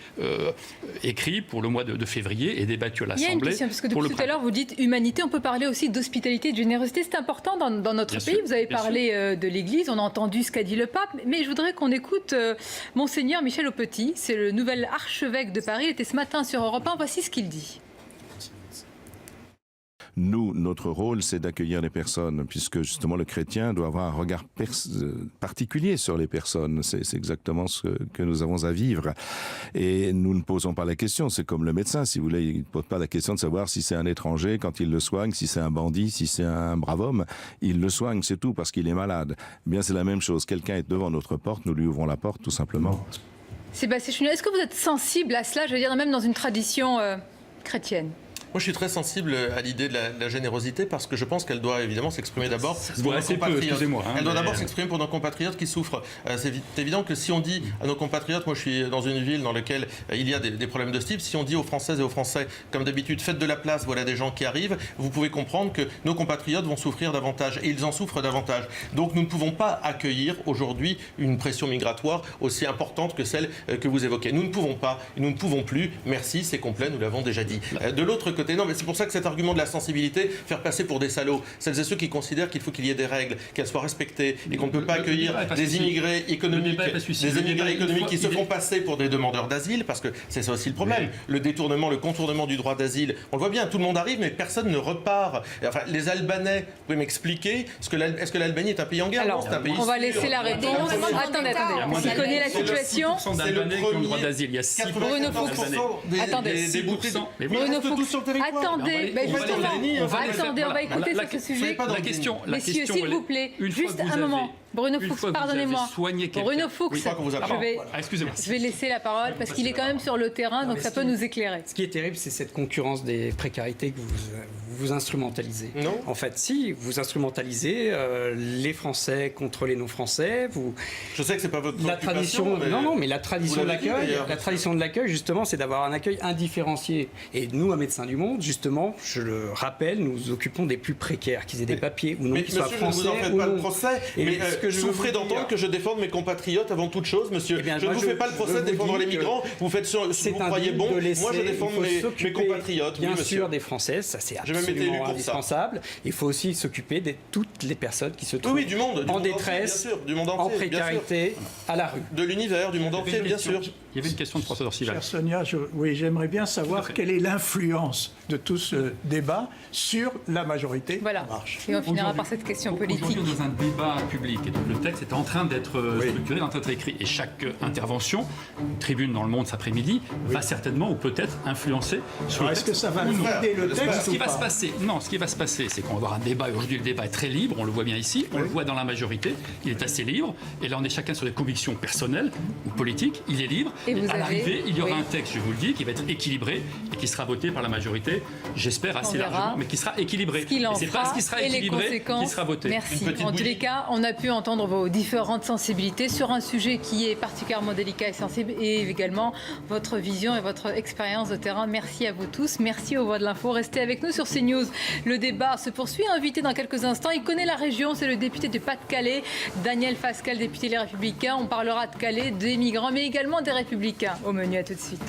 écrit pour le mois de février et débattu à l'Assemblée. Il y a une question, parce que depuis tout à l'heure, vous dites humanité, on peut parler aussi d'hospitalité, de générosité. C'est important dans notre pays. Vous avez parlé de l'Église, on a entendu ce qu'a dit le pape, mais je voudrais qu'on écoute Monseigneur Michel Aupetit. C'est le nouvel archevêque de Paris. Il était ce matin sur Europe 1. Voici ce qu'il dit. Nous, notre rôle, c'est d'accueillir les personnes, puisque justement le chrétien doit avoir un regard particulier sur les personnes. C'est exactement ce que nous avons à vivre. Et nous ne posons pas la question. C'est comme le médecin, si vous voulez, il ne pose pas la question de savoir si c'est un étranger quand il le soigne, si c'est un bandit, si c'est un brave homme. Il le soigne, c'est tout, parce qu'il est malade. Eh bien, c'est la même chose. Quelqu'un est devant notre porte, nous lui ouvrons la porte, tout simplement. Sébastien Chenu, est-ce que vous êtes sensible à cela, je veux dire, même dans une tradition chrétienne? Moi, je suis très sensible à l'idée de la générosité parce que je pense qu'elle doit évidemment s'exprimer d'abord pour nos compatriotes. Elle doit d'abord s'exprimer pour nos compatriotes qui souffrent. C'est évident que si on dit à nos compatriotes, moi je suis dans une ville dans laquelle il y a des problèmes de ce type, si on dit aux Françaises et aux Français, comme d'habitude, faites de la place, voilà des gens qui arrivent, vous pouvez comprendre que nos compatriotes vont souffrir davantage et ils en souffrent davantage. Donc nous ne pouvons pas accueillir aujourd'hui une pression migratoire aussi importante que celle que vous évoquez. Nous ne pouvons pas, nous ne pouvons plus. Merci, c'est complet, nous l'avons déjà dit. De l'autre côté, non, mais c'est pour ça que cet argument de la sensibilité, faire passer pour des salauds, celles et ceux qui considèrent qu'il faut qu'il y ait des règles, qu'elles soient respectées et qu'on ne peut pas accueillir des immigrés économiques, qui se font passer pour des demandeurs d'asile, parce que c'est ça aussi le problème. Le détournement, le contournement du droit d'asile, on le voit bien, tout le monde arrive, mais personne ne repart. Enfin, les Albanais, vous pouvez m'expliquer, est-ce que l'Albanie est un pays en guerre? Alors, c'est un pays on va laisser la réponse. Attendez. Qui connaît la situation? C'est d'Albanais qui ont le droit d'asile. Il y a 6% Bruno Fuchs. Attendez. Bruno Fuchs. Attendez. Attendez, on va écouter sur ce sujet. Messieurs, s'il vous plaît, juste un moment. Bruno Fuchs, pardonnez-moi. Bruno Fuchs, je vais laisser la parole parce qu'il est quand même sur le terrain, donc ça peut nous éclairer. Ce qui est terrible, c'est cette concurrence des précarités que vous instrumentalisez. Non. En fait, si, vous instrumentalisez les Français contre les non-Français. Je sais que c'est pas votre préoccupation. Mais la tradition de l'accueil, justement, c'est d'avoir un accueil indifférencié. Et nous, à Médecins du Monde, justement, je le rappelle, nous occupons des plus précaires, qu'ils aient des papiers ou non, qu'ils soient français ou non. Monsieur, je ne vous en fais pas le procès, mais souffrez d'entendre que je défende mes compatriotes avant toute chose, monsieur. Je ne vous fais pas le procès de défendre les migrants. Vous faites ce que vous croyez bon. Moi, je défends mes compatriotes. Bien sûr, des Français, ça c'est absolument indispensable. Il faut aussi s'occuper de toutes les personnes qui se trouvent en détresse, en précarité, à la rue. De l'univers, du monde entier, bien sûr. Il y avait une question de procédure civile. Chère Sonia, j'aimerais bien savoir quelle est l'influence de tout ce débat sur la majorité. Voilà. Et on finira par cette question politique. Aujourd'hui, dans un débat public, et donc le texte est en train d'être structuré, en train d'être écrit. Et chaque intervention, une tribune dans Le Monde cet après-midi, va certainement ou peut-être influencer sur le texte. Est-ce que ça va vider le texte ce qui va se passer, c'est qu'on va avoir un débat. Aujourd'hui, le débat est très libre, on le voit bien ici, on le voit dans la majorité, il est assez libre. Et là, on est chacun sur des convictions personnelles ou politiques, il est libre. Et à l'arrivée, il y aura un texte, je vous le dis, qui va être équilibré et qui sera voté par la majorité, j'espère assez largement, mais qui sera équilibré. Et c'est parce qu'il sera équilibré qu'il sera voté. Merci. En tous les cas, on a pu entendre vos différentes sensibilités sur un sujet qui est particulièrement délicat et sensible, et également votre vision et votre expérience de terrain. Merci à vous tous. Merci aux Voix de l'Info. Restez avec nous sur CNews. Le débat se poursuit. Invité dans quelques instants. Il connaît la région. C'est le député du Pas-de-Calais, Daniel Fasquelle, député Les Républicains. On parlera de Calais, des migrants, mais également des Républicains. Au menu, à tout de suite.